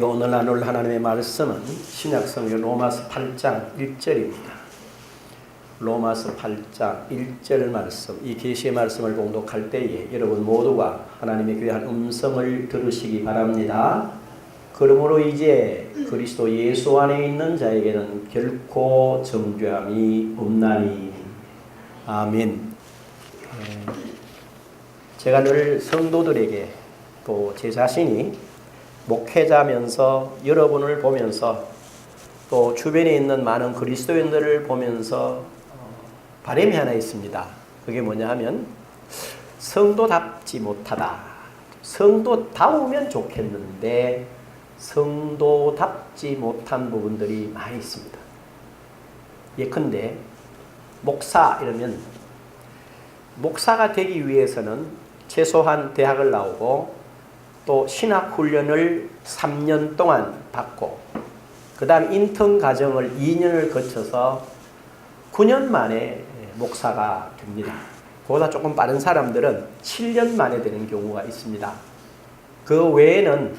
우리가 오늘 나눌 하나님의 말씀은 신약성경 로마서 8장 1절입니다. 로마서 8장 1절 말씀, 이 계시의 말씀을 봉독할 때에 여러분 모두가 하나님의 귀한 음성을 들으시기 바랍니다. 그러므로 이제 그리스도 예수 안에 있는 자에게는 결코 정죄함이 없나니. 아멘. 제가 늘 성도들에게 또 제 자신이 목회자면서 여러분을 보면서 또 주변에 있는 많은 그리스도인들을 보면서 바람이 하나 있습니다. 그게 뭐냐 하면 성도답지 못하다. 성도다우면 좋겠는데 성도답지 못한 부분들이 많이 있습니다. 예컨대 목사 이러면 목사가 되기 위해서는 최소한 대학을 나오고 또 신학훈련을 3년 동안 받고 그 다음 인턴 과정을 2년을 거쳐서 9년 만에 목사가 됩니다. 그보다 조금 빠른 사람들은 7년 만에 되는 경우가 있습니다. 그 외에는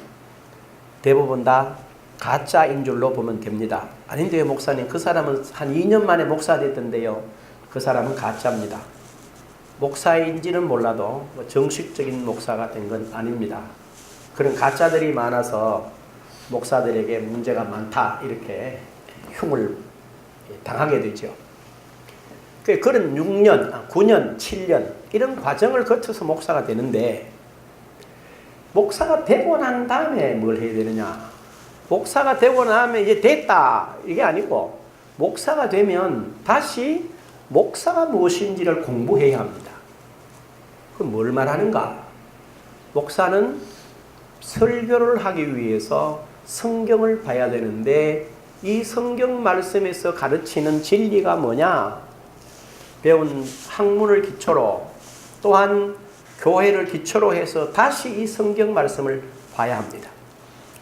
대부분 다 가짜인 줄로 보면 됩니다. 아닌데요 목사님, 그 사람은 한 2년 만에 목사 됐던데요. 그 사람은 가짜입니다. 목사인지는 몰라도 정식적인 목사가 된 건 아닙니다. 그런 가짜들이 많아서 목사들에게 문제가 많다 이렇게 흉을 당하게 되죠. 그런 6년, 9년, 7년 이런 과정을 거쳐서 목사가 되는데 목사가 되고 난 다음에 뭘 해야 되느냐. 목사가 되고 나면 이제 됐다 이게 아니고 목사가 되면 다시 목사가 무엇인지를 공부해야 합니다. 그럼 뭘 말하는가? 목사는 설교를 하기 위해서 성경을 봐야 되는데 이 성경 말씀에서 가르치는 진리가 뭐냐? 배운 학문을 기초로 또한 교회를 기초로 해서 다시 이 성경 말씀을 봐야 합니다.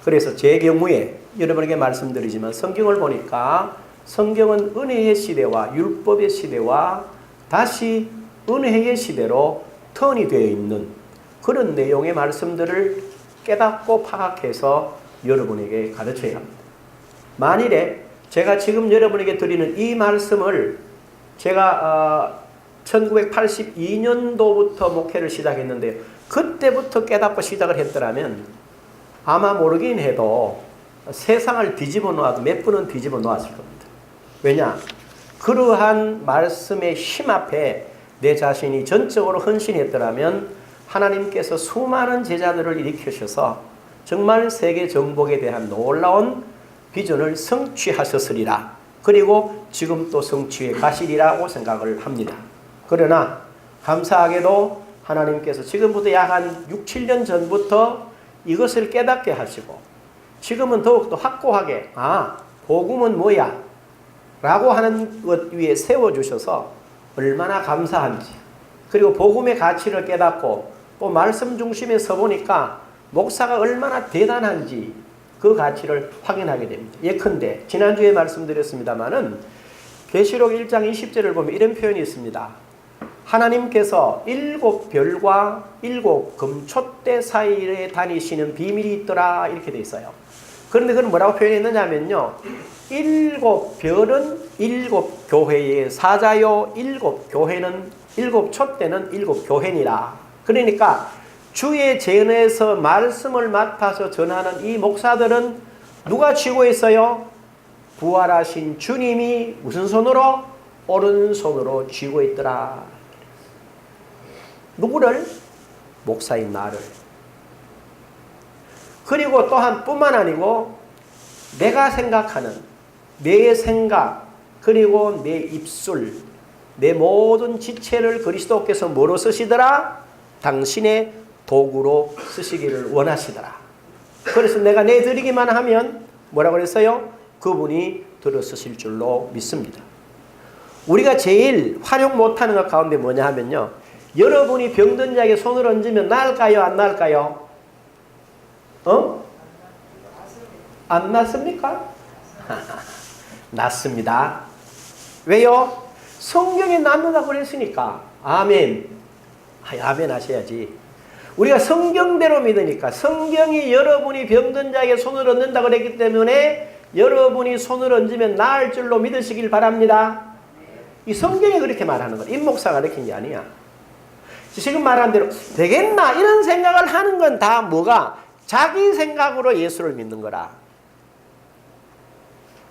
그래서 제 경우에 여러분에게 말씀드리지만 성경을 보니까 성경은 은혜의 시대와 율법의 시대와 다시 은혜의 시대로 턴이 되어 있는 그런 내용의 말씀들을 깨닫고 파악해서 여러분에게 가르쳐야 합니다. 만일에 제가 지금 여러분에게 드리는 이 말씀을 제가 1982년도부터 목회를 시작했는데 그때부터 깨닫고 시작을 했더라면 아마 모르긴 해도 세상을 뒤집어 놓아도 몇 분은 뒤집어 놓았을 겁니다. 왜냐? 그러한 말씀의 힘 앞에 내 자신이 전적으로 헌신했더라면 하나님께서 수많은 제자들을 일으키셔서 정말 세계 정복에 대한 놀라운 비전을 성취하셨으리라. 그리고 지금 또 성취해 가시리라고 생각을 합니다. 그러나 감사하게도 하나님께서 지금부터 약 한 6, 7년 전부터 이것을 깨닫게 하시고 지금은 더욱더 확고하게 복음은 뭐야? 라고 하는 것 위에 세워주셔서 얼마나 감사한지 그리고 복음의 가치를 깨닫고 또 말씀 중심에 서보니까 목사가 얼마나 대단한지 그 가치를 확인하게 됩니다. 예컨대 지난주에 말씀드렸습니다마는 계시록 1장 20절을 보면 이런 표현이 있습니다. 하나님께서 7별과 7금촛대 사이에 다니시는 비밀이 있더라 이렇게 돼 있어요. 그런데 그건 뭐라고 표현했느냐면요. 7별은 7교회의 사자요 7교회는 7촛대는 7교회니라. 그러니까 주의 전에서 말씀을 맡아서 전하는 이 목사들은 누가 쥐고 있어요? 부활하신 주님이 무슨 손으로? 오른손으로 쥐고 있더라. 누구를? 목사인 나를. 그리고 또한 뿐만 아니고 내가 생각하는 내 생각 그리고 내 입술 내 모든 지체를 그리스도께서 뭐로 쓰시더라? 당신의 도구로 쓰시기를 원하시더라. 그래서 내가 내드리기만 하면 뭐라고 그랬어요? 그분이 들어 쓰실 줄로 믿습니다. 우리가 제일 활용 못하는 것 가운데 뭐냐 하면요. 여러분이 병든 자에게 손을 얹으면 나을까요? 안 나을까요? 안 낫습니까? 낫습니다. 왜요? 성경에 낫는다고 그랬으니까. 아멘. 아멘 하셔야지. 우리가 성경대로 믿으니까 성경이 여러분이 병든 자에게 손을 얹는다고 그랬기 때문에 여러분이 손을 얹으면 나을 줄로 믿으시길 바랍니다. 이 성경이 그렇게 말하는 거야. 임 목사가 가르친 게 아니야. 지금 말한 대로 되겠나 이런 생각을 하는 건 다 뭐가 자기 생각으로 예수를 믿는 거라.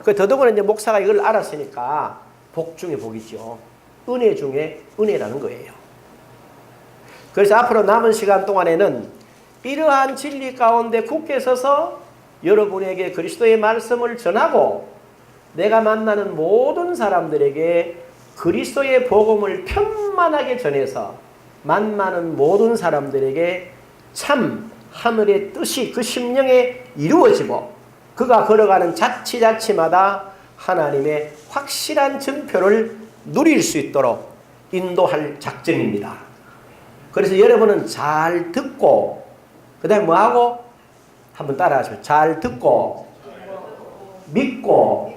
그 더더구나 이제 목사가 이걸 알았으니까 복 중에 복이죠. 은혜 중에 은혜라는 거예요. 그래서 앞으로 남은 시간 동안에는 이러한 진리 가운데 굳게 서서 여러분에게 그리스도의 말씀을 전하고 내가 만나는 모든 사람들에게 그리스도의 복음을 편만하게 전해서 만나는 모든 사람들에게 참 하늘의 뜻이 그 심령에 이루어지고 그가 걸어가는 자치자치마다 하나님의 확실한 증표를 누릴 수 있도록 인도할 작정입니다. 그래서 여러분은 잘 듣고 그 다음에 뭐하고? 한번 따라하시죠. 잘 듣고 믿고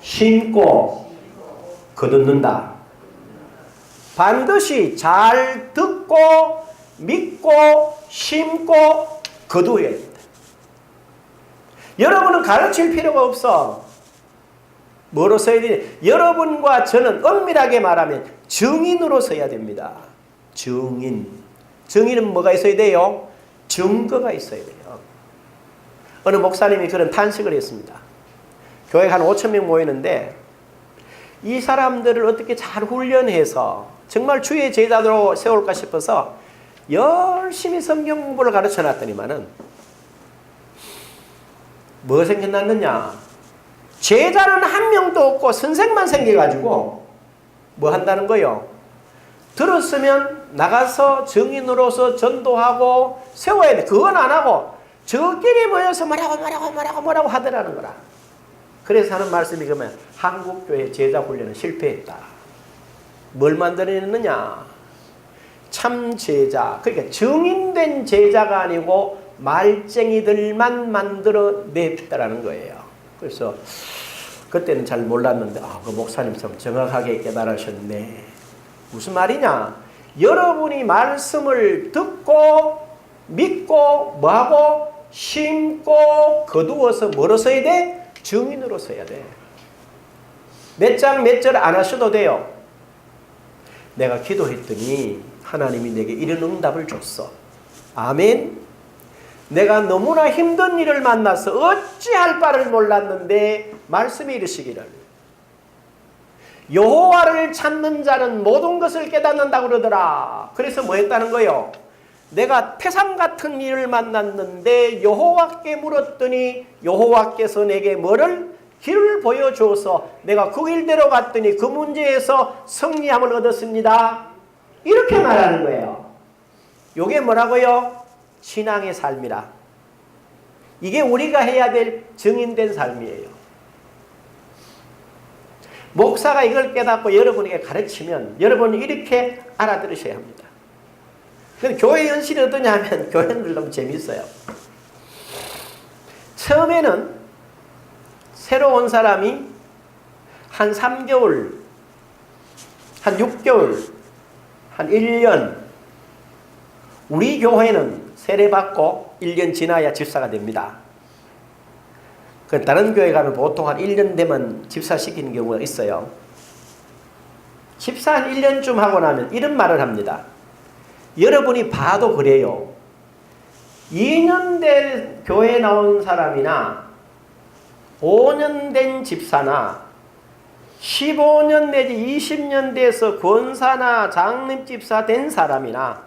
신고 거듭는다. 반드시 잘 듣고 믿고 심고 거두어야 됩니다. 여러분은 가르칠 필요가 없어. 뭐로 써야 되냐? 여러분과 저는 엄밀하게 말하면 증인으로 써야 됩니다. 증인. 증인은 뭐가 있어야 돼요? 증거가 있어야 돼요. 어느 목사님이 그런 탄식을 했습니다. 교회에 한 5,000명 모이는데 이 사람들을 어떻게 잘 훈련해서 정말 주의 제자로 세울까 싶어서 열심히 성경 공부를 가르쳐 놨더니만은 뭐 생겨났느냐? 제자는 한 명도 없고 선생만 생겨가지고 뭐 한다는 거요? 들었으면 나가서 증인으로서 전도하고 세워야 돼. 그건 안 하고 저끼리 모여서 뭐라고 하더라는 거라. 그래서 하는 말씀이 그러면 한국교회 제자 훈련은 실패했다. 뭘 만들어냈느냐? 참 제자. 그러니까 증인된 제자가 아니고 말쟁이들만 만들어냈다라는 거예요. 그래서 그때는 잘 몰랐는데 그 목사님 참 정확하게 깨달으셨네. 무슨 말이냐? 여러분이 말씀을 듣고 믿고 뭐하고 심고 거두어서 뭐로 써야 돼? 증인으로 써야 돼. 몇 장 몇 절 안 하셔도 돼요. 내가 기도했더니 하나님이 내게 이런 응답을 줬어. 아멘. 내가 너무나 힘든 일을 만나서 어찌할 바를 몰랐는데 말씀이 이르시기를 여호와를 찾는 자는 모든 것을 깨닫는다고 그러더라. 그래서 뭐 했다는 거예요? 내가 태산 같은 일을 만났는데 여호와께 물었더니 여호와께서 내게 뭐를? 길을 보여줘서 내가 그 길대로 갔더니 그 문제에서 승리함을 얻었습니다. 이렇게 말하는 거예요. 이게 뭐라고요? 신앙의 삶이라. 이게 우리가 해야 될 증인된 삶이에요. 목사가 이걸 깨닫고 여러분에게 가르치면 여러분이 이렇게 알아들으셔야 합니다. 근데 교회 현실이 어떠냐 하면 교회는 너무 재밌어요. 처음에는 새로 온 사람이 한 3개월, 한 6개월, 한 1년. 우리 교회는 세례받고 1년 지나야 집사가 됩니다. 다른 교회 가면 보통 한 1년 되면 집사 시키는 경우가 있어요. 집사 한 1년쯤 하고 나면 이런 말을 합니다. 여러분이 봐도 그래요. 2년 된 교회 나온 사람이나 5년 된 집사나 15년 내지 20년 돼서 권사나 장님 집사 된 사람이나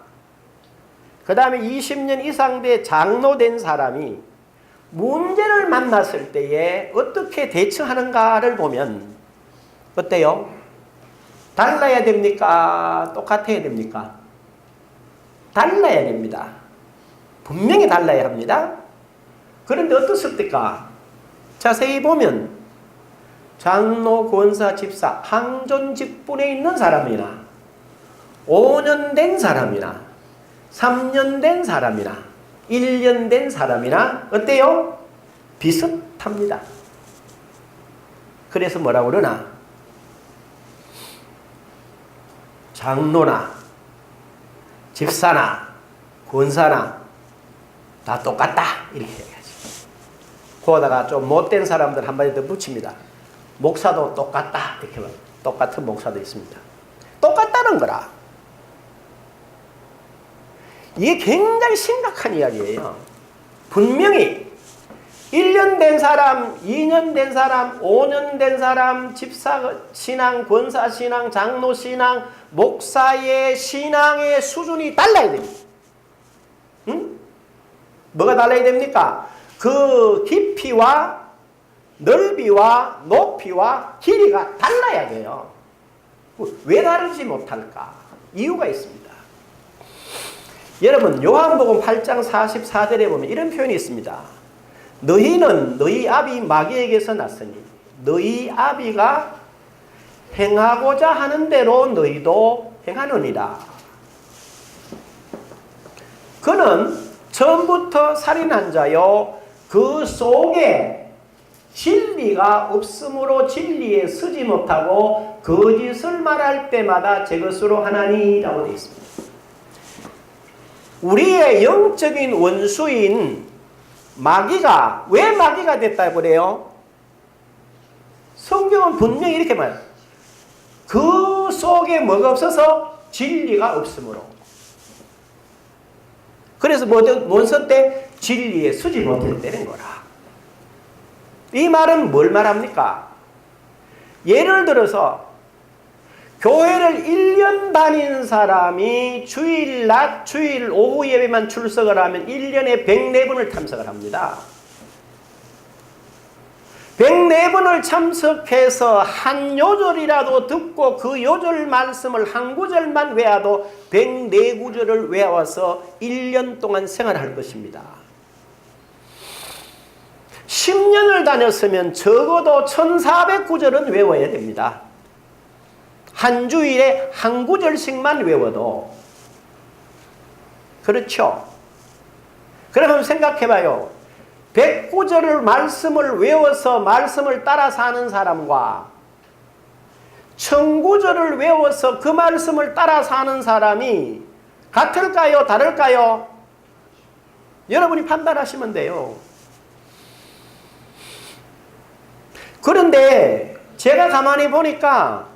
그 다음에 20년 이상 돼 장로 된 사람이 문제를 만났을 때에 어떻게 대처하는가를 보면 어때요? 달라야 됩니까? 똑같아야 됩니까? 달라야 됩니다. 분명히 달라야 합니다. 그런데 어떻습니까? 자세히 보면 장로, 권사, 집사, 항존 직분에 있는 사람이나 5년 된 사람이나 3년 된 사람이나 1년 된 사람이나 어때요? 비슷합니다. 그래서 뭐라고 그러나? 장로나 집사나 권사나 다 똑같다 이렇게 얘기하죠. 거기다가 좀 못된 사람들 한 마디 더 붙입니다. 목사도 똑같다 이렇게 말해요. 똑같은 목사도 있습니다. 똑같다는 거라. 이게 굉장히 심각한 이야기예요. 분명히 1년 된 사람, 2년 된 사람, 5년 된 사람, 집사 신앙, 권사 신앙, 장로 신앙, 목사의 신앙의 수준이 달라야 됩니다. 응? 뭐가 달라야 됩니까? 그 깊이와 넓이와 높이와 길이가 달라야 돼요. 왜 다르지 못할까? 이유가 있습니다. 여러분 요한복음 8장 44절에 보면 이런 표현이 있습니다. 너희는 너희 아비 마귀에게서 났으니 너희 아비가 행하고자 하는 대로 너희도 행하느니라. 그는 처음부터 살인한 자요 그 속에 진리가 없으므로 진리에 서지 못하고 거짓을 말할 때마다 제 것으로 하나니라고 되어 있습니다. 우리의 영적인 원수인 마귀가 왜 마귀가 됐다고 그래요? 성경은 분명히 이렇게 말해요. 그 속에 뭐가 없어서 진리가 없으므로. 그래서 뭔 때 진리에 서지 못했다는 거라. 이 말은 뭘 말합니까? 예를 들어서 교회를 1년 다닌 사람이 주일 낮, 주일 오후 예배만 출석을 하면 1년에 104번을 참석을 합니다. 104번을 참석해서 한 요절이라도 듣고 그 요절 말씀을 한 구절만 외워도 104구절을 외워서 1년 동안 생활할 것입니다. 10년을 다녔으면 적어도 1400구절은 외워야 됩니다. 한 주일에 한 구절씩만 외워도. 그렇죠? 그러면 생각해봐요. 100구절을 말씀을 외워서 말씀을 따라 사는 사람과 1000구절을 외워서 그 말씀을 따라 사는 사람이 같을까요? 다를까요? 여러분이 판단하시면 돼요. 그런데 제가 가만히 보니까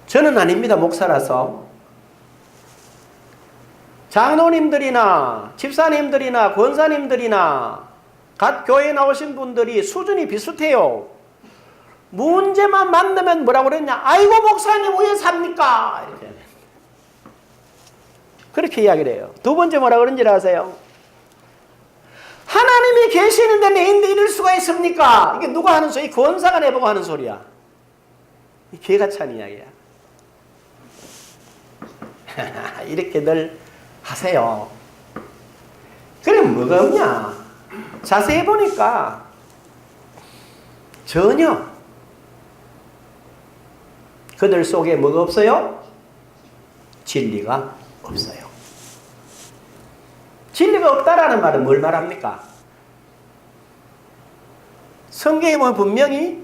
저는 아닙니다. 목사라서. 장로님들이나 집사님들이나 권사님들이나 각 교회에 나오신 분들이 수준이 비슷해요. 문제만 만나면 뭐라고 그랬냐? 아이고 목사님 왜 삽니까? 이렇게. 그렇게 이야기를 해요. 두 번째 뭐라고 그런지 아세요? 하나님이 계시는데 내인데 이럴 수가 있습니까? 이게 누가 하는 소리? 권사가 내보고 하는 소리야. 이 개가 찬 이야기야. 이렇게들 하세요. 그럼 뭐가 없냐? 자세히 보니까 전혀 그들 속에 뭐가 없어요? 진리가 없어요. 진리가 없다라는 말은 뭘 말합니까? 성경에 보면 분명히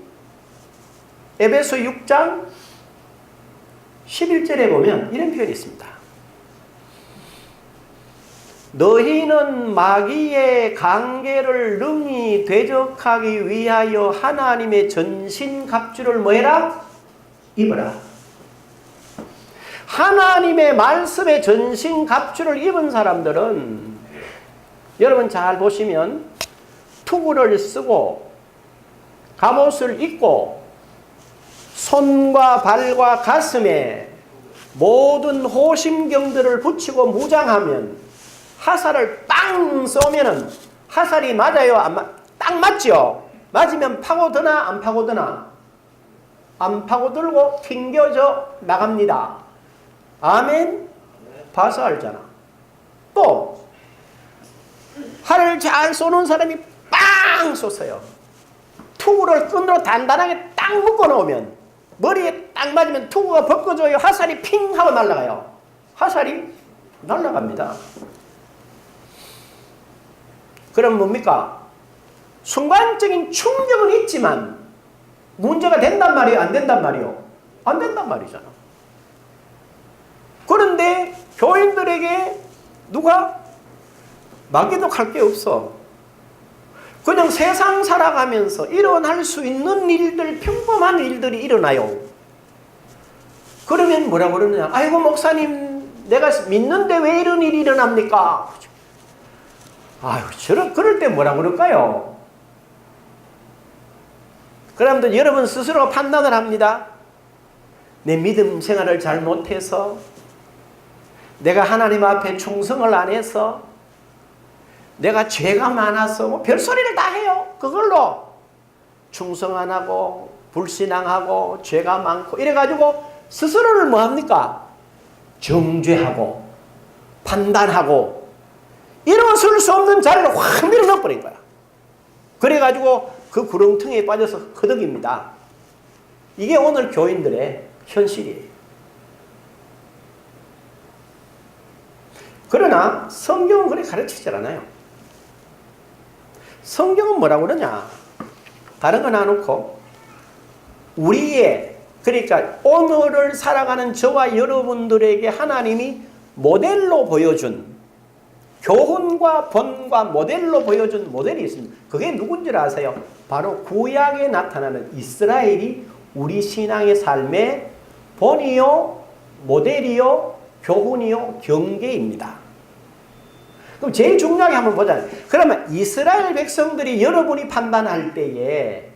에베소 6장 11절에 보면 이런 표현이 있습니다. 너희는 마귀의 관계를 능히 대적하기 위하여 하나님의 전신갑주를 뭐해라? 입어라. 하나님의 말씀의 전신갑주를 입은 사람들은 여러분 잘 보시면 투구를 쓰고 갑옷을 입고 손과 발과 가슴에 모든 호심경들을 붙이고 무장하면 화살을 빵 쏘면은 화살이 맞아요? 딱 맞죠? 맞으면 파고드나 안 파고드나? 안 파고들고 튕겨져 나갑니다. 아멘? 봐서 알잖아. 또 활을 잘 쏘는 사람이 빵 쏘세요. 투구를 끈으로 단단하게 딱 묶어 놓으면 머리에 딱 맞으면 투구가 벗겨져요. 화살이 핑 하고 날아가요. 화살이 날아갑니다. 그럼 뭡니까? 순간적인 충격은 있지만 문제가 된단 말이에요? 안 된단 말이에요? 안 된단 말이잖아. 그런데 교회 그들에게 누가 막이독할 게 없어. 그냥 세상 살아가면서 일어날 수 있는 일들, 평범한 일들이 일어나요. 그러면 뭐라고 그러느냐? 아이고 목사님, 내가 믿는데 왜 이런 일이 일어납니까? 아유, 그럴 때 뭐라고 그럴까요? 그러면 여러분 스스로 판단을 합니다. 내 믿음 생활을 잘못해서, 내가 하나님 앞에 충성을 안 해서, 내가 죄가 많아서 뭐 별소리를 다 해요. 그걸로 충성 안 하고 불신앙하고 죄가 많고 이래가지고 스스로를 뭐합니까? 정죄하고 판단하고 일어설 수 없는 자리를 확 밀어넣어버린 거야. 그래가지고 그 구렁텅이에 빠져서 허덕입니다. 이게 오늘 교인들의 현실이에요. 그러나 성경은 그렇게 가르치지 않아요. 성경은 뭐라고 그러냐? 다른 건 안 놓고 우리의, 그러니까 오늘을 살아가는 저와 여러분들에게 하나님이 모델로 보여준, 교훈과 본과 모델로 보여준 모델이 있습니다. 그게 누군지 아세요? 바로 구약에 나타나는 이스라엘이 우리 신앙의 삶의 본이요, 모델이요, 교훈이요, 경계입니다. 그럼 제일 중요하게 한번 보자. 그러면 이스라엘 백성들이 여러분이 판단할 때에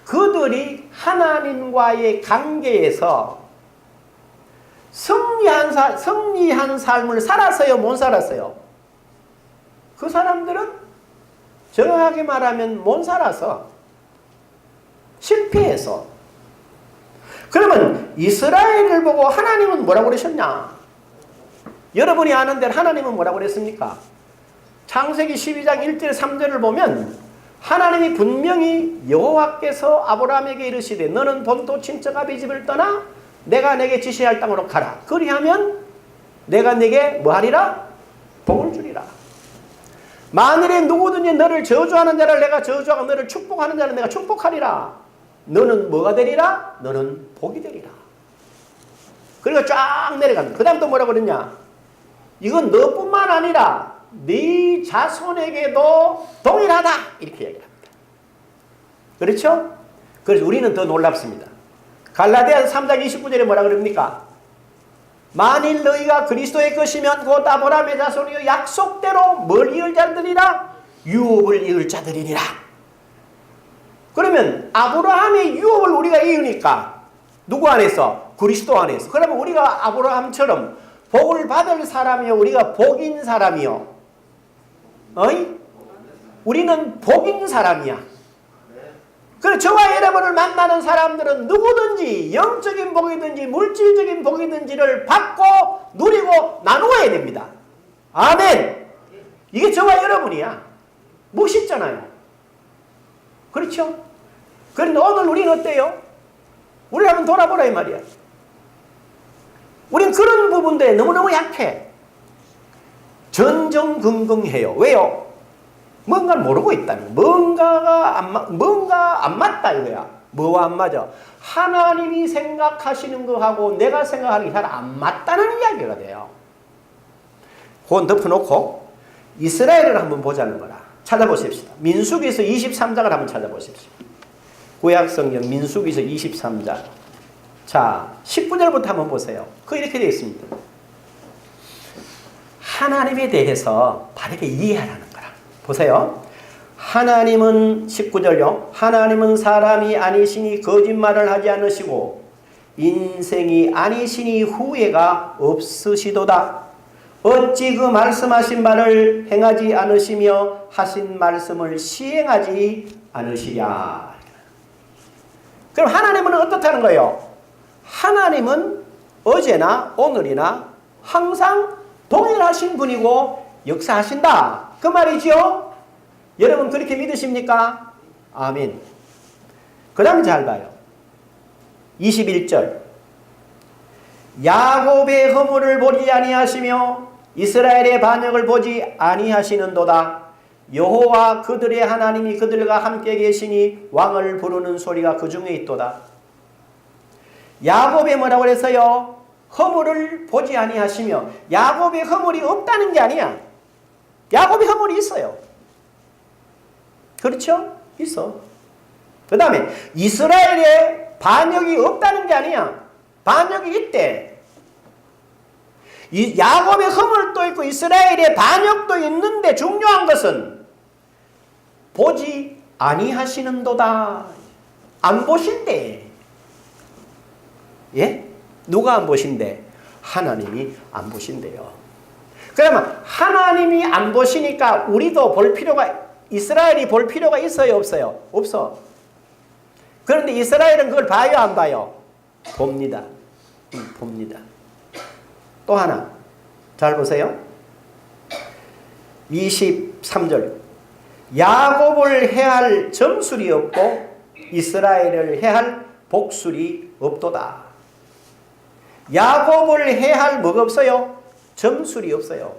그들이 하나님과의 관계에서 승리한 삶을 살았어요? 못 살았어요? 그 사람들은 정확하게 말하면 못 살아서 실패해서. 그러면 이스라엘을 보고 하나님은 뭐라고 그러셨냐? 여러분이 아는 대로 하나님은 뭐라고 그랬습니까? 창세기 12장 1절 3절을 보면 하나님이 분명히 여호와께서 아브라함에게 이르시되 너는 본토 친척 아비 집을 떠나 내가 내게 지시할 땅으로 가라. 그리하면 내가 내게 뭐하리라? 복을 주리라. 만일에 누구든지 너를 저주하는 자를 내가 저주하고 너를 축복하는 자를 내가 축복하리라. 너는 뭐가 되리라? 너는 복이 되리라. 그리고 쫙 내려갑니다. 그 다음 또 뭐라고 그랬냐? 이건 너뿐만 아니라 네 자손에게도 동일하다. 이렇게 얘기합니다. 그렇죠? 그래서 우리는 더 놀랍습니다. 갈라디아서 3장 29절에 뭐라 그럽니까? 만일 너희가 그리스도의 것이면 곧 아브라함의 자손이여 약속대로 뭘 이을 자들이라? 유업을 이을 자들이니라. 그러면 아브라함의 유업을 우리가 이으니까 누구 안에서? 그리스도 안에서. 그러면 우리가 아브라함처럼 복을 받을 사람이요, 우리가 복인 사람이요. 어이? 우리는 복인 사람이야. 그래서 저와 여러분을 만나는 사람들은 누구든지 영적인 복이든지 물질적인 복이든지를 받고 누리고 나누어야 됩니다. 아멘. 이게 저와 여러분이야. 멋있잖아요. 그렇죠? 그런데 오늘 우리는 어때요? 우리 한번 돌아보라 이 말이야. 우린 그런 부분들에 너무너무 약해. 전전긍긍해요. 왜요? 뭔가를 모르고 있다는, 뭔가 안 맞다 이거야. 뭐와 안 맞아? 하나님이 생각하시는 거하고 내가 생각하는 게 잘 안 맞다는 이야기가 돼요. 그건 덮어놓고 이스라엘을 한번 보자는 거라. 찾아보십시다. 민수기에서 23장을 한번 찾아보십시오. 구약성경 민수기에서 23장. 자, 19절부터 한번 보세요. 그 이렇게 되어 있습니다. 하나님에 대해서 바르게 이해하라는 거라. 보세요. 하나님은 19절요. 하나님은 사람이 아니시니 거짓말을 하지 않으시고 인생이 아니시니 후회가 없으시도다. 어찌 그 말씀하신 바를 행하지 않으시며 하신 말씀을 시행하지 않으시랴. 그럼 하나님은 어떻다는 거예요? 하나님은 어제나 오늘이나 항상 동일하신 분이고 역사하신다. 그 말이죠. 여러분 그렇게 믿으십니까? 아멘. 그 다음에 잘 봐요. 21절. 야곱의 허물을 보지 아니하시며 이스라엘의 반역을 보지 아니하시는도다. 여호와 그들의 하나님이 그들과 함께 계시니 왕을 부르는 소리가 그 중에 있도다. 야곱이 뭐라고 그랬어요? 허물을 보지 아니하시며 야곱의 허물이 없다는 게 아니야. 야곱의 허물이 있어요. 그렇죠? 있어. 그 다음에 이스라엘의 반역이 없다는 게 아니야. 반역이 있대. 이 야곱의 허물도 있고 이스라엘의 반역도 있는데 중요한 것은 보지 아니하시는도다. 안 보신대. 예? 누가 안 보신대? 하나님이 안 보신대요. 그러면 하나님이 안 보시니까 우리도 볼 필요가, 이스라엘이 볼 필요가 있어요, 없어요? 없어. 그런데 이스라엘은 그걸 봐요, 안 봐요? 봅니다. 봅니다. 또 하나 잘 보세요. 23절 야곱을 해할 점술이 없고 이스라엘을 해할 복술이 없도다. 야곱을 해할 뭐가 없어요? 점술이 없어요.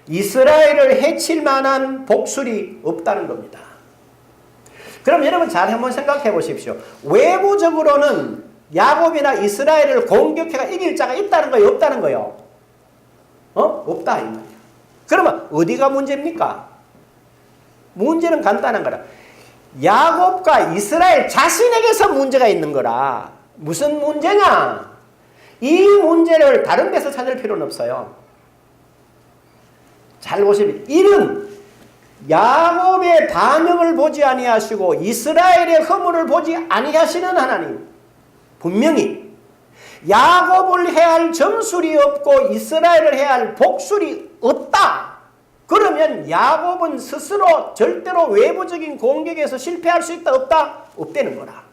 이스라엘을 해칠 만한 복술이 없다는 겁니다. 그럼 여러분 잘 한번 생각해 보십시오. 외부적으로는 야곱이나 이스라엘을 공격해가 이길 자가 있다는 거예요? 없다는 거예요? 없다 이 말이야. 그러면 어디가 문제입니까? 문제는 간단한 거라. 야곱과 이스라엘 자신에게서 문제가 있는 거라. 무슨 문제냐? 이 문제를 다른 데서 찾을 필요는 없어요. 잘 보시면 이는 야곱의 반역을 보지 아니하시고 이스라엘의 허물을 보지 아니하시는 하나님. 분명히 야곱을 해할 점술이 없고 이스라엘을 해할 복술이 없다. 그러면 야곱은 스스로 절대로 외부적인 공격에서 실패할 수 있다 없다? 없다는 거라.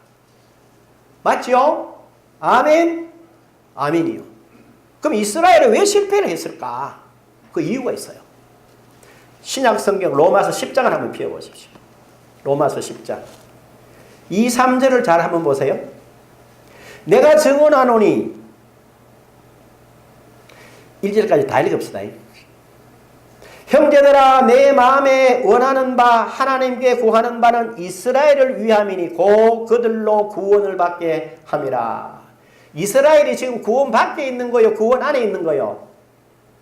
맞죠? 아멘? 아멘이요. 그럼 이스라엘은 왜 실패를 했을까? 그 이유가 있어요. 신약 성경 로마서 10장을 한번 펴보십시오. 로마서 10장 2, 3절을 잘 한번 보세요. 내가 증언하노니 1절까지 다 읽읍시다. 형제들아 내 마음에 원하는 바 하나님께 구하는 바는 이스라엘을 위함이니 곧 그들로 구원을 받게 함이라. 이스라엘이 지금 구원 밖에 있는 거요? 구원 안에 있는 거요?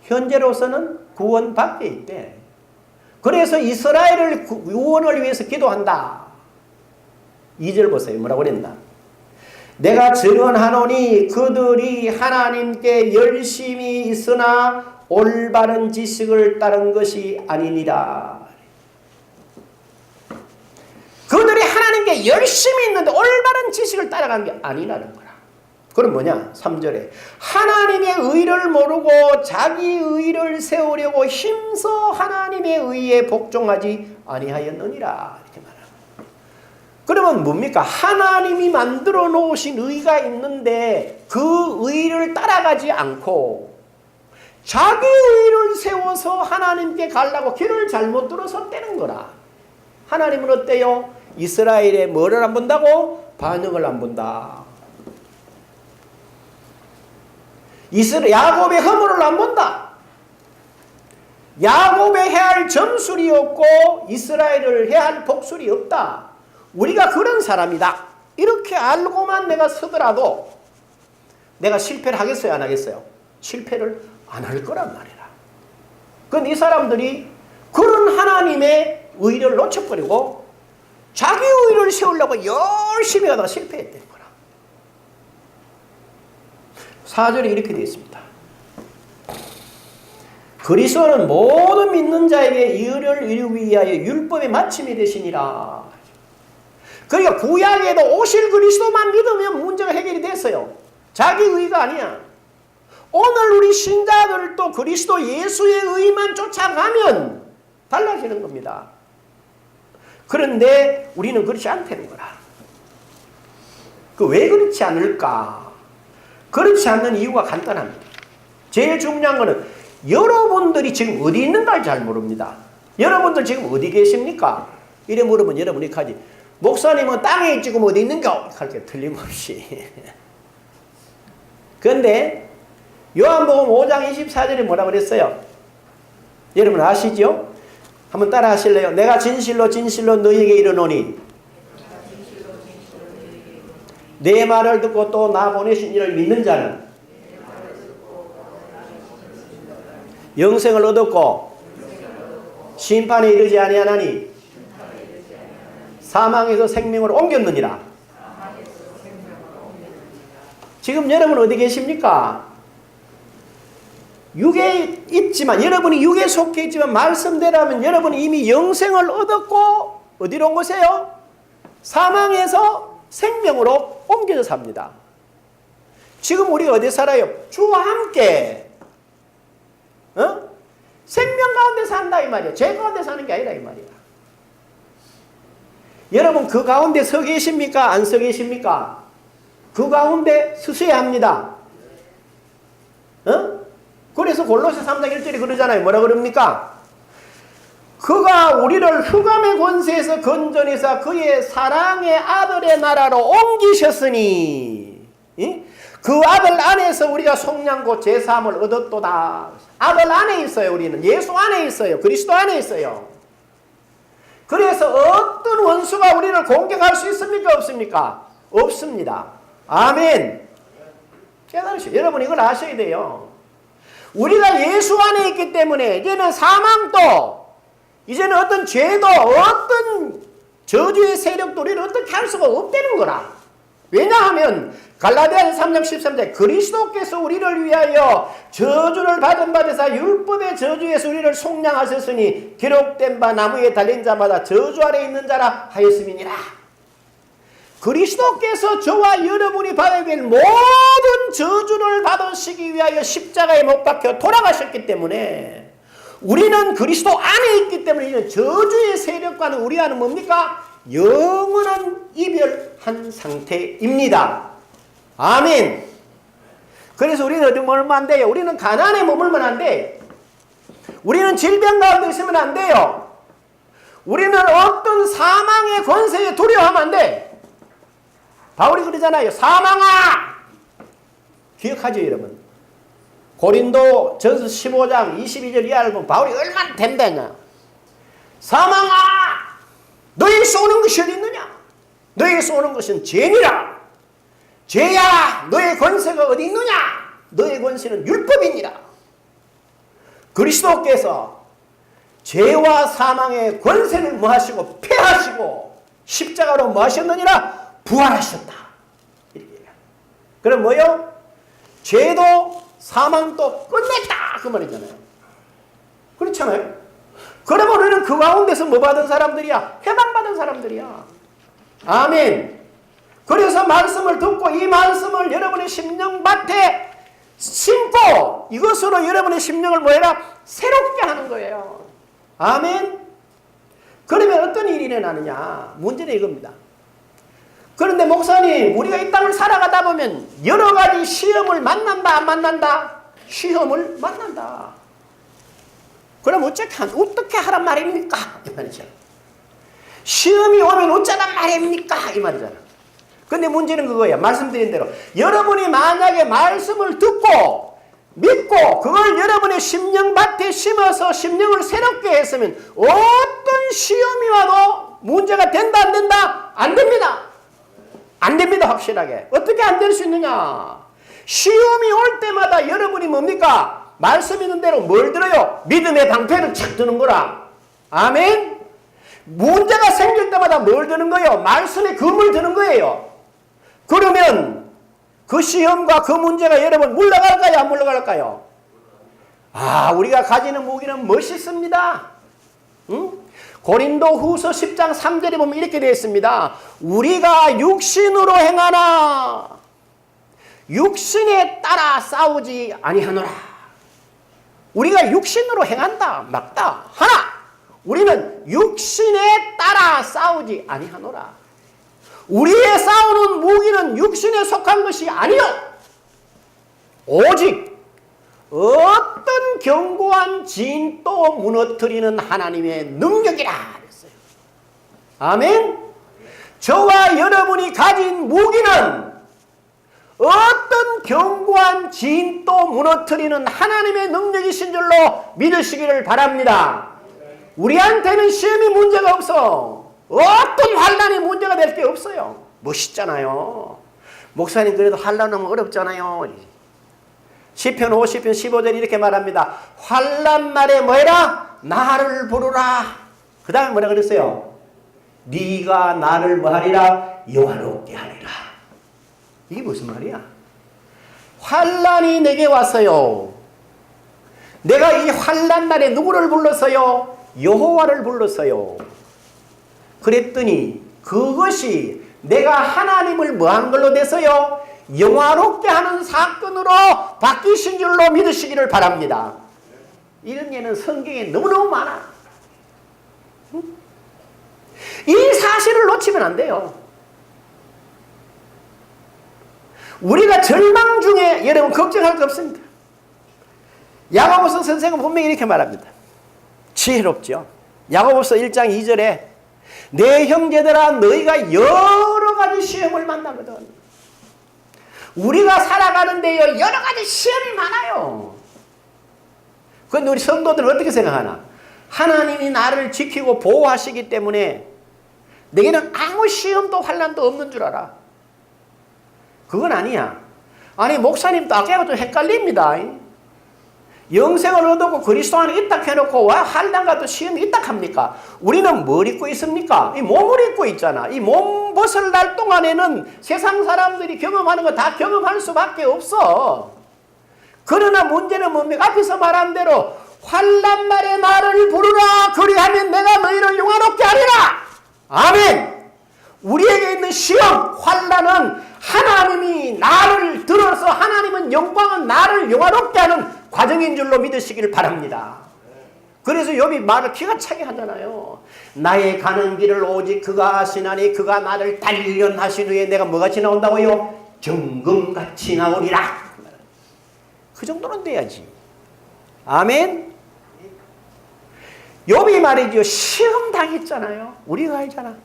현재로서는 구원 밖에 있대. 그래서 이스라엘을 구원을 위해서 기도한다. 2절 보세요. 뭐라고 그랬나? 내가 증언하노니 그들이 하나님께 열심히 있으나 올바른 지식을 따른 것이 아니니라. 그들이 하나님께 열심히 있는데 올바른 지식을 따라간 게 아니라는 거라. 그럼 뭐냐? 3절에 하나님의 의를 모르고 자기 의를 세우려고 힘써 하나님의 의에 복종하지 아니하였느니라. 이렇게 말합니다. 그러면 뭡니까? 하나님이 만들어 놓으신 의가 있는데 그 의를 따라가지 않고 자기 의를 세워서 하나님께 가려고 길을 잘못 들어섰다는 거라. 하나님은 어때요? 이스라엘의 뭐를 안 본다고? 반역을 안 본다. 야곱의 허물을 안 본다. 야곱의 해할 점술이 없고 이스라엘을 해할 복술이 없다. 우리가 그런 사람이다. 이렇게 알고만 내가 서더라도 내가 실패를 하겠어요? 안 하겠어요? 실패를 안 할 거란 말이라. 그런데 이 사람들이 그런 하나님의 의를 놓쳐버리고 자기 의를 세우려고 열심히 하다가 실패했다는 거라. 4절에 이렇게 되어 있습니다. 그리스도는 모든 믿는 자에게 의를 이루기 위하여 율법의 마침이 되시니라. 그러니까 구약에도 오실 그리스도만 믿으면 문제가 해결이 됐어요. 자기 의가 아니야. 오늘 우리 신자들도 그리스도 예수의 의만 쫓아가면 달라지는 겁니다. 그런데 우리는 그렇지 않다는 거라. 왜 그렇지 않을까? 그렇지 않는 이유가 간단합니다. 제일 중요한 거는 여러분들이 지금 어디 있는가를 잘 모릅니다. 여러분들 지금 어디 계십니까? 이래 물으면 여러분이 가지. 목사님은 땅에 있지 그럼 어디 있는가? 그렇게 틀림없이. 그런데 요한복음 5장 24절에 뭐라고 그랬어요? 여러분 아시죠? 한번 따라 하실래요? 내가 진실로 진실로 너희에게 이르노니 내 말을 듣고 또 나 보내신 이를 믿는 자는 영생을 얻었고 심판에 이르지 아니하나니 사망에서 생명으로 옮겼느니라. 지금 여러분 어디 계십니까? 육에 있지만, 여러분이 육에 속해 있지만 말씀대로하면 여러분이 이미 영생을 얻었고 어디로 온 것이에요? 사망에서 생명으로 옮겨져 삽니다. 지금 우리가 어디 살아요? 주와 함께 생명 가운데 산다 이 말이야. 죄 가운데 사는 게 아니라 이 말이야. 여러분 그 가운데 서 계십니까? 안 서 계십니까? 그 가운데 서셔야 합니다. 그래서 골로새 3장 1절이 그러잖아요. 뭐라 그럽니까? 그가 우리를 흑암의 권세에서 건져내사 그의 사랑의 아들의 나라로 옮기셨으니 그 아들 안에서 우리가 속량고 제사함을 얻었도다. 아들 안에 있어요. 우리는 예수 안에 있어요. 그리스도 안에 있어요. 그래서 어떤 원수가 우리를 공격할 수 있습니까? 없습니까? 없습니다. 아멘. 깨달으시오. 여러분 이걸 아셔야 돼요. 우리가 예수 안에 있기 때문에 이제는 사망도, 이제는 어떤 죄도, 어떤 저주의 세력도 우리를 어떻게 할 수가 없다는 거라. 왜냐하면 갈라디아서 3장 13절 그리스도께서 우리를 위하여 저주를 받은 바 되사 율법의 저주에서 우리를 속량하셨으니 기록된 바 나무에 달린 자마다 저주 아래 있는 자라 하였음이니라. 그리스도께서 저와 여러분이 받아야 될 모든 저주를 받으시기 위하여 십자가에 못 박혀 돌아가셨기 때문에 우리는 그리스도 안에 있기 때문에 이는 저주의 세력과는 우리와는 뭡니까? 영원한 이별한 상태입니다. 아멘. 그래서 우리는 어디 머물면 안 돼요? 우리는 가난에 머물면 안 돼. 우리는 질병 가운데 있으면 안 돼요. 우리는 어떤 사망의 권세에 두려워하면 안 돼. 바울이 그러잖아요. 사망아! 기억하죠 여러분? 고린도 전서 15장 22절 이하를 보면 바울이 얼마나 댐대냐. 사망아! 너에게서 오는 것이 어디 있느냐? 너에게서 오는 것은 죄니라. 죄야 너의 권세가 어디 있느냐? 너의 권세는 율법이니라. 그리스도께서 죄와 사망의 권세를 뭐 하시고 폐하시고 십자가로 뭐 하셨느니라? 부활하셨다. 이렇게. 그럼 뭐요? 죄도 사망도 끝냈다. 그 말이잖아요. 그렇잖아요. 그러면 우리는 그 가운데서 뭐 받은 사람들이야? 해방받은 사람들이야. 아멘. 그래서 말씀을 듣고 이 말씀을 여러분의 심령밭에 심고 이것으로 여러분의 심령을 뭐해라? 새롭게 하는 거예요. 아멘. 그러면 어떤 일이 일어나느냐? 문제는 이겁니다. 그런데 목사님, 우리가 이 땅을 살아가다 보면 여러 가지 시험을 만난다, 안 만난다? 시험을 만난다. 그럼 어떻게 하란 말입니까? 이 말이죠. 시험이 오면 어쩌란 말입니까? 이 말이잖아. 근데 문제는 그거야. 말씀드린 대로 여러분이 만약에 말씀을 듣고 믿고 그걸 여러분의 심령밭에 심어서 심령을 새롭게 했으면 어떤 시험이 와도 문제가 된다, 안 된다? 안 됩니다. 안 됩니다. 확실하게. 어떻게 안 될 수 있느냐? 시험이 올 때마다 여러분이 뭡니까? 말씀 있는 대로 뭘 들어요? 믿음의 방패를 착 드는 거라. 아멘? 문제가 생길 때마다 뭘 드는 거예요? 말씀의 금을 드는 거예요. 그러면 그 시험과 그 문제가 여러분 물러갈까요? 안 물러갈까요? 아, 우리가 가지는 무기는 멋있습니다. 응? 고린도 후서 10장 3절에 보면 이렇게 되어 있습니다. 우리가 육신으로 행하나 육신에 따라 싸우지 아니하노라. 우리가 육신으로 행한다. 맞다. 하나, 우리는 육신에 따라 싸우지 아니하노라. 우리의 싸우는 무기는 육신에 속한 것이 아니요. 오직 어떤 견고한 진도 무너뜨리는 하나님의 능력이라 그랬어요. 아멘. 저와 여러분이 가진 무기는 어떤 견고한 진도 무너뜨리는 하나님의 능력이신 줄로 믿으시기를 바랍니다. 우리한테는 시험이 문제가 없어. 어떤 환난이 문제가 될 게 없어요. 멋있잖아요. 목사님 그래도 환난 오면 어렵잖아요. 시편 50편 15절 이렇게 말합니다. 환난 날에 뭐해라? 나를 부르라. 그 다음에 뭐라 그랬어요? 네가 나를 뭐하리라? 영화롭게 하리라. 이게 무슨 말이야? 환난이 내게 왔어요. 내가 이 환난 날에 누구를 불렀어요? 여호와를 불렀어요. 그랬더니 그것이 내가 하나님을 뭐한 걸로 됐어요? 영화롭게 하는 사건으로 바뀌신 줄로 믿으시기를 바랍니다. 이런 예는 성경에 너무너무 많아. 이 사실을 놓치면 안 돼요. 우리가 절망 중에 여러분 걱정할 거 없습니다. 야고보서 선생은 분명히 이렇게 말합니다. 지혜롭죠. 야고보서 1장 2절에 내 형제들아 너희가 여러 가지 시험을 만나거든. 우리가 살아가는데요 여러 가지 시험이 많아요. 그런데 우리 성도들은 어떻게 생각하나? 하나님이 나를 지키고 보호하시기 때문에 내게는 아무 시험도 환난도 없는 줄 알아. 그건 아니야. 아니 목사님도 아까하고 좀 헷갈립니다. 영생을 얻고 그리스도 안에 있다 해놓고 와 환난과도 시험이 있다 합니까? 우리는 뭘 입고 있습니까? 이 몸을 입고 있잖아. 이 몸 벗을 날 동안에는 세상 사람들이 경험하는 거 다 경험할 수밖에 없어. 그러나 문제는 뭡니까? 앞에서 말한 대로 환난 날에 나를 부르라. 그리하면 내가 너희를 영화롭게 하리라. 아멘. 우리에게 있는 시험, 환난은 하나님이 나를 들어서 하나님은 영광은 나를 영화롭게 하는 과정인 줄로 믿으시길 바랍니다. 그래서 욥이 말을 기가 차게 하잖아요. 나의 가는 길을 오직 그가 아시나니 그가 나를 단련하신 후에 내가 뭐같이 나온다고요? 정금같이 나오리라. 그 정도는 돼야지. 아멘. 욥이 말이죠. 시험 당했잖아요. 우리가 알잖아.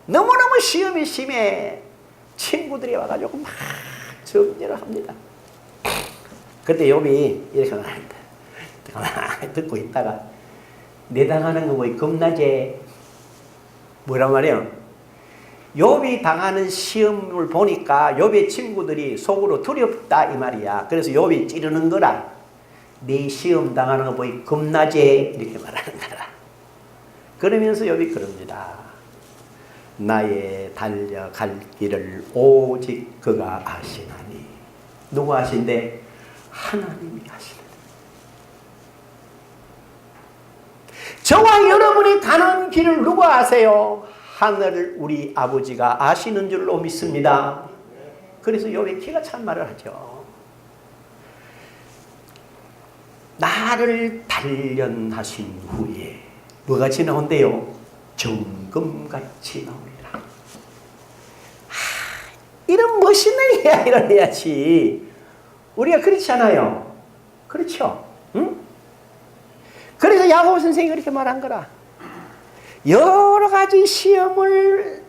너무너무 시험이 심해. 친구들이 와가지고 막 정죄를 합니다. 그때 욥이 이렇게 말합니다. 듣고 있다가 내 당하는 거 뭐 겁나지? 뭐란 말이에요? 욥이 당하는 시험을 보니까 욥의 친구들이 속으로 두렵다 이 말이야. 그래서 욥이 찌르는 거라. 네 시험 당하는 거 보이 겁나지? 이렇게 말하는 거라. 그러면서 욥이 그럽니다. 나의 달려갈 길을 오직 그가 아시나니. 누구 아신대? 하나님이 아시나니. 저와 여러분이 가는 길을 누가 아세요? 하늘 우리 아버지가 아시는 줄로 믿습니다. 그래서 욥이 기가 찬 말을 하죠. 나를 단련하신 후에 뭐같이 나온대요? 정금같이 나오리라. 이런 멋있는 이야기를 해야지. 우리가 그렇지 않아요. 그렇죠? 응? 그래서 야고보 선생이 그렇게 말한 거라. 여러 가지 시험을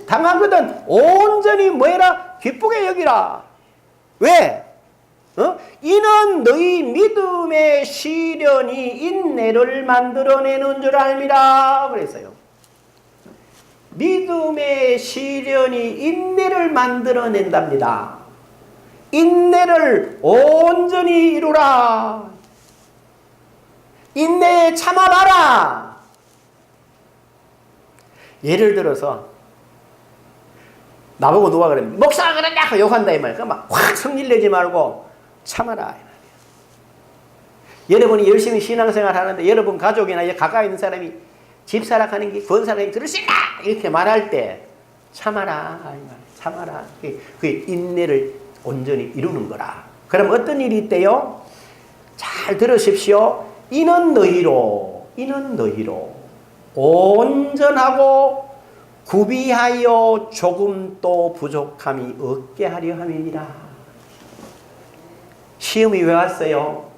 당하거든 온전히 뭐해라? 기쁘게 여기라. 왜? 이는 너희 믿음의 시련이 인내를 만들어내는 줄 알미라. 그랬어요. 믿음의 시련이 인내를 만들어낸답니다. 인내를 온전히 이루라. 인내에 참아봐라. 예를 들어서 나보고 누가 그래? 목사가 그러냐? 욕한다 이 말이야. 그러니까 막 확 성질내지 말고 참아라. 여러분이 열심히 신앙생활 하는데 여러분 가족이나 가까이 있는 사람이 집사락하는 게 권사람이 들을 수 있나? 이렇게 말할 때 참아라. 참아라. 그게 인내를 온전히 이루는 거라. 그럼 어떤 일이 있대요? 잘 들으십시오. 이는 너희로 온전하고 구비하여 조금도 부족함이 없게 하려 함이니라. 시험이 왜 왔어요?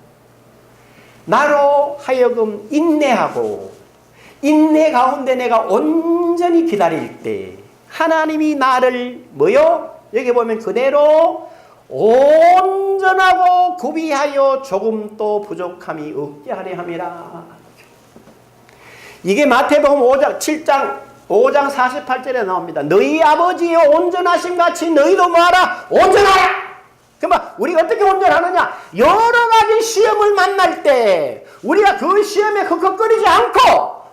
나로 하여금 인내하고 인내 가운데 내가 온전히 기다릴 때 하나님이 나를 뭐요? 여기 보면 그대로 온전하고 구비하여 조금도 부족함이 없게 하려 함이라. 이게 마태복음 5장 48절에 나옵니다. 너희 아버지의 온전하심 같이 너희도 뭐하라? 온전하라. 그러면 우리가 어떻게 온전하느냐? 여러 가지 시험을 만날 때 우리가 그 시험에 헉헉거리지 않고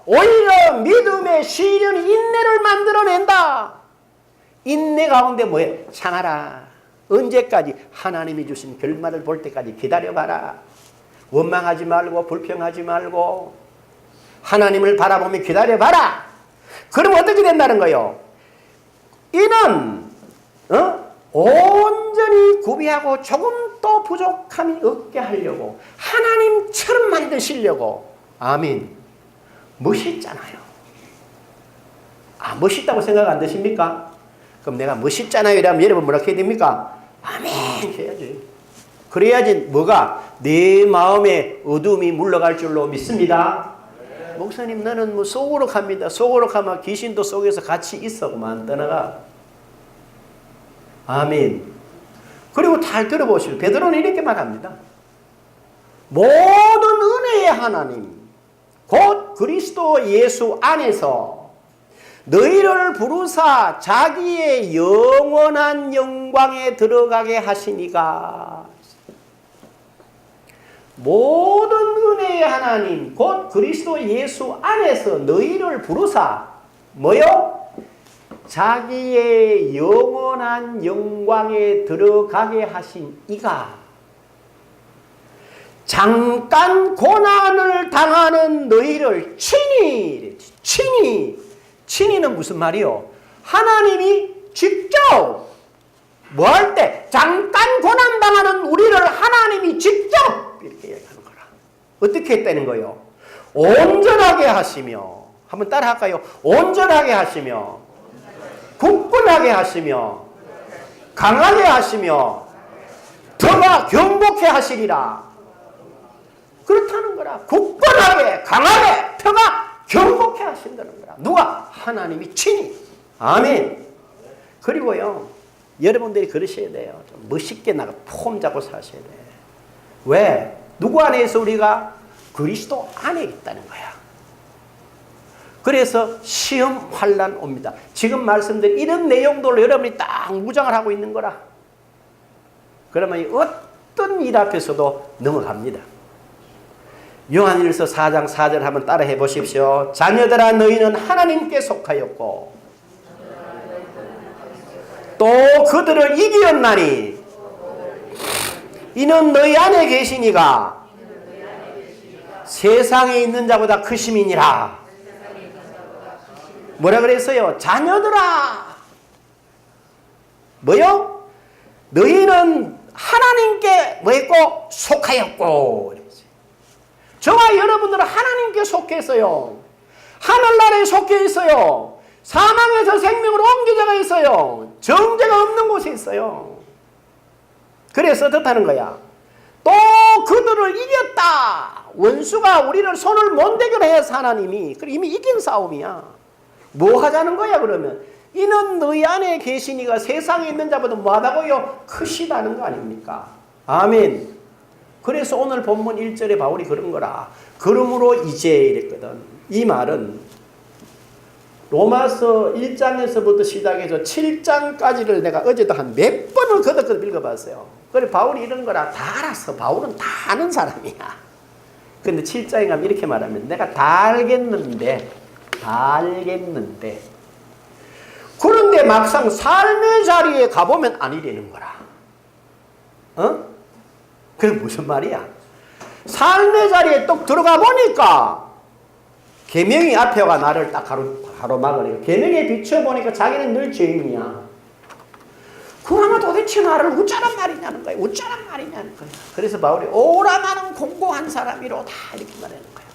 오히려 믿음의 시련이 인내를 만들어낸다. 인내 가운데 뭐예요? 참아라. 언제까지? 하나님이 주신 결말을 볼 때까지 기다려봐라. 원망하지 말고 불평하지 말고 하나님을 바라보며 기다려봐라. 그럼 어떻게 된다는 거예요? 이는 온전히 구비하고 조금 더 부족함이 없게 하려고 하나님처럼 만드시려고. 아멘. 멋있잖아요. 멋있다고 생각 안 드십니까? 그럼 내가 멋있잖아요 이러면 여러분 뭐라 해야 됩니까? 아멘 해야지. 그래야지 뭐가 내 마음에 어둠이 물러갈 줄로 믿습니다. 목사님 나는 뭐 속으로 갑니다. 속으로 가면 귀신도 속에서 같이 있어 그만 떠나가. 아멘. 그리고 잘 들어보시오. 베드로는 이렇게 말합니다. 모든 은혜의 하나님 곧 그리스도 예수 안에서 너희를 부르사 자기의 영원한 영광에 들어가게 하시니가. 모든 은혜의 하나님 곧 그리스도 예수 안에서 너희를 부르사 뭐요? 자기의 영원한 영광에 들어가게 하신 이가 잠깐 고난을 당하는 너희를 친히는 무슨 말이요? 하나님이 직접 뭐 할 때 잠깐 고난 당하는 우리를 하나님이 직접 이렇게 얘기하는 거라. 어떻게 했다는 거예요? 온전하게 하시며, 한번 따라 할까요? 온전하게 하시며, 굳건하게 하시며, 강하게 하시며, 더가 경복해 하시리라. 그렇다는 거라. 굳건하게, 강하게, 터가 경복해 하신다는 거라. 누가? 하나님이 친히. 아멘. 그리고요, 여러분들이 그러셔야 돼요. 좀 멋있게 나가 폼 잡고 사셔야 돼. 왜? 누구 안에서 우리가? 그리스도 안에 있다는 거야. 그래서 시험 환난 옵니다. 지금 말씀드린 이런 내용들로 여러분이 딱 무장을 하고 있는 거라. 그러면 어떤 일 앞에서도 넘어갑니다. 요한일서 4장 4절 한번 따라해 보십시오. 자녀들아 너희는 하나님께 속하였고 또 그들을 이기었나니 이는 너희 안에 계시니가 세상에 있는 자보다 크심이니라. 뭐라 그랬어요? 자녀들아 뭐요? 너희는 하나님께 뭐 했고? 속하였고. 저와 여러분들은 하나님께 속해 있어요. 하늘나라에 속해 있어요. 사망에서 생명으로 옮겨져가 있어요. 정죄가 없는 곳에 있어요. 그래서 어떻다는 거야? 또 그들을 이겼다. 원수가 우리를 손을 못 대게 해서 하나님이 이미 이긴 싸움이야. 뭐 하자는 거야 그러면? 이는 너희 안에 계시니가 세상에 있는 자보다 뭐하다고요? 크시다는 거 아닙니까? 아멘. 그래서 오늘 본문 1절에 바울이 그런 거라. 그러므로 이제 이랬거든. 이 말은 로마서 1장에서부터 시작해서 7장까지를 내가 어제도 한 몇 번을 거듭거듭 읽어봤어요. 그래 바울이 이런 거라 다 알았어. 바울은 다 아는 사람이야. 근데 7장에 가면 이렇게 말하면 내가 다 알겠는데 그런데 막상 삶의 자리에 가보면 아니라는 거라. 어? 그게 무슨 말이야? 삶의 자리에 또 들어가 보니까 계명이 앞에가 나를 딱 가로막으래요. 계명에 비춰보니까 자기는 늘 죄인이야. 그러면 도대체 나를 어쩌란 말이냐는 거야. 어쩌란 말이냐는 거야. 그래서 바울이 오라 나는 공고한 사람이로다 이렇게 말하는 거야.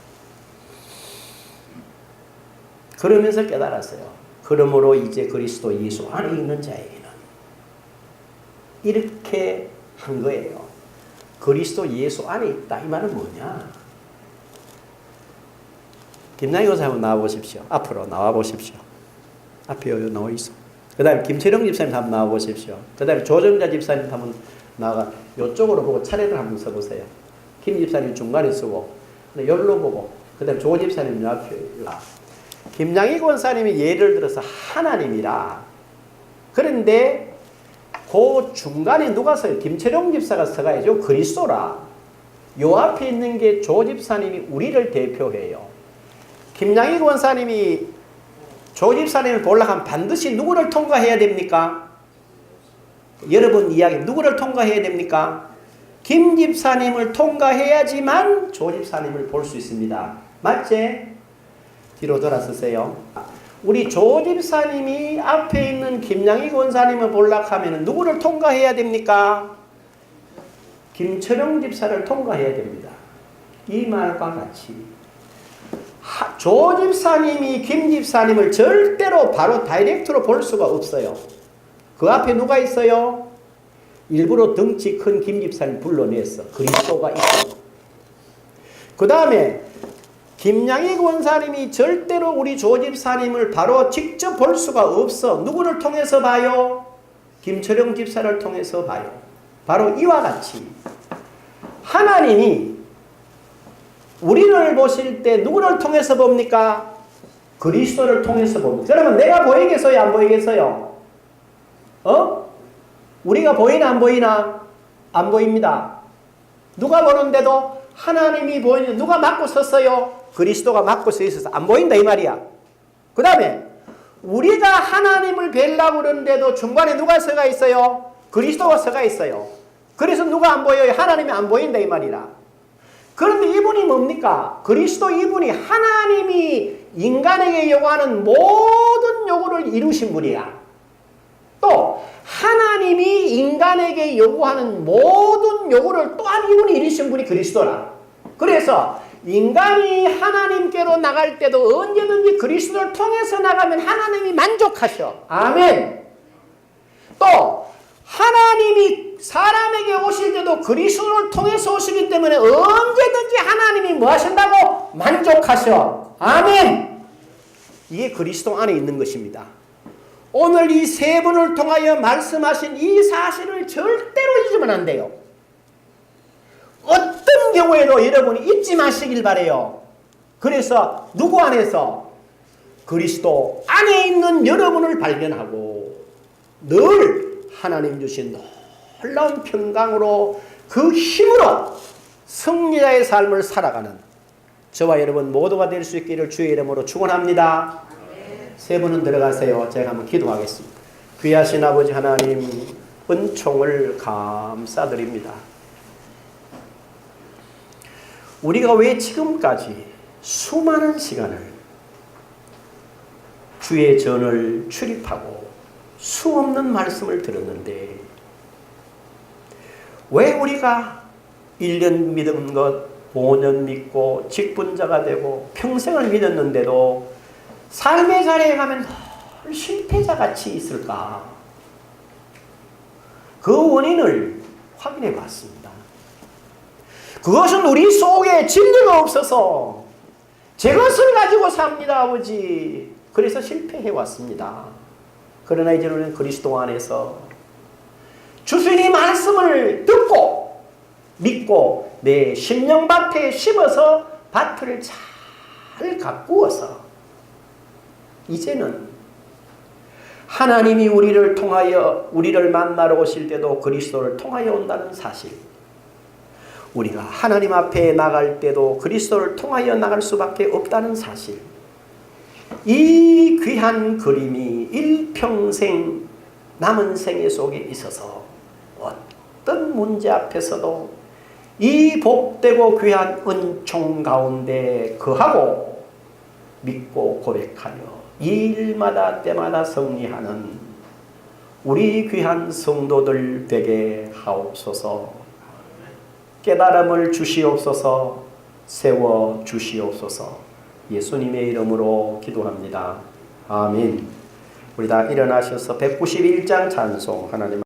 그러면서 깨달았어요. 그러므로 이제 그리스도 예수 안에 있는 자에게는 이렇게 한 거예요. 그리스도 예수 안에 있다. 이 말은 뭐냐? 김남희 교사 한번 나와보십시오. 앞으로 나와보십시오. 앞에 여기 나와 있어. 그 다음에 김철영 집사님 한번 나와보십시오. 그 다음에 조정자 집사님 한번 나가 이쪽으로 보고 차례를 한번 서보세요. 김 집사님 중간에 서고 여기로 보고 그 다음에 조 집사님 앞에 와. 김양희 권사님이 예를 들어서 하나님이라. 그런데 그 중간에 누가 서요? 김철용 집사가 서가야죠. 그리스도라. 요 앞에 있는 게 조 집사님이 우리를 대표해요. 김양희 권사님이 조 집사님을 보려면 반드시 누구를 통과해야 됩니까? 여러분 이야기 누구를 통과해야 됩니까? 김 집사님을 통과해야지만 조 집사님을 볼 수 있습니다. 맞지? 뒤로 돌아서세요. 우리 조 집사님이 앞에 있는 김양희 권사님을 보려고 하면 누구를 통과해야 됩니까? 김철용 집사를 통과해야 됩니다. 이 말과 같이 조 집사님이 김 집사님을 절대로 바로 다이렉트로 볼 수가 없어요. 그 앞에 누가 있어요? 일부러 덩치 큰 김 집사님 불러냈어. 그리스도가 있고. 그 다음에 김양희 권사님이 절대로 우리 조 집사님을 바로 직접 볼 수가 없어. 누구를 통해서 봐요? 김철용 집사를 통해서 봐요. 바로 이와 같이 하나님이 우리를 보실 때 누구를 통해서 봅니까? 그리스도를 통해서 봅니다. 그러면 내가 보이겠어요? 안 보이겠어요? 우리가 보이나 안 보이나? 안 보입니다. 누가 보는데도 하나님이 보이는 누가 막고 섰어요? 그리스도가 막고 서 있어서 안 보인다 이 말이야. 그 다음에 우리가 하나님을 뵈려고 그러는데도 중간에 누가 서가 있어요? 그리스도가 서가 있어요. 그래서 누가 안 보여요? 하나님이 안 보인다 이 말이라. 그런데 이분이 뭡니까? 그리스도 이분이 하나님이 인간에게 요구하는 모든 요구를 이루신 분이야. 또 하나님이 인간에게 요구하는 모든 요구를 또한 이분이 이루신 분이 그리스도라. 그래서 인간이 하나님께로 나갈 때도 언제든지 그리스도를 통해서 나가면 하나님이 만족하셔. 아멘. 또 하나님이 사람에게 오실 때도 그리스도를 통해서 오시기 때문에 언제든지 하나님이 뭐 하신다고? 만족하셔. 아멘. 이게 그리스도 안에 있는 것입니다. 오늘 이 세 분을 통하여 말씀하신 이 사실을 절대로 잊으면 안 돼요. 어떤 경우에도 여러분이 잊지 마시길 바라요. 그래서 누구 안에서? 그리스도 안에 있는 여러분을 발견하고 늘 하나님 주신 놀라운 평강으로 그 힘으로 승리자의 삶을 살아가는 저와 여러분 모두가 될 수 있기를 주의 이름으로 축원합니다. 세 분은 들어가세요. 제가 한번 기도하겠습니다. 귀하신 아버지 하나님 은총을 감사드립니다. 우리가 왜 지금까지 수많은 시간을 주의 전을 출입하고 수없는 말씀을 들었는데 왜 우리가 1년 믿은 것 5년 믿고 직분자가 되고 평생을 믿었는데도 삶의 자리에 가면 늘 실패자같이 있을까? 그 원인을 확인해 봤습니다. 그것은 우리 속에 진리가 없어서 제 것을 가지고 삽니다 아버지. 그래서 실패해 왔습니다. 그러나 이제 우리는 그리스도 안에서 주님의 말씀을 듣고 믿고 내 심령밭에 심어서 밭을 잘 가꾸어서 이제는 하나님이 우리를 통하여 우리를 만나러 오실 때도 그리스도를 통하여 온다는 사실, 우리가 하나님 앞에 나갈 때도 그리스도를 통하여 나갈 수밖에 없다는 사실, 이 귀한 그림이 일평생 남은 생애 속에 있어서 어떤 문제 앞에서도 이 복되고 귀한 은총 가운데 거하고 믿고 고백하며 일마다 때마다 승리하는 우리 귀한 성도들 되게 하옵소서. 깨달음을 주시옵소서. 세워 주시옵소서. 예수님의 이름으로 기도합니다. 아멘. 우리 다 일어나셔서 191장 찬송 하나님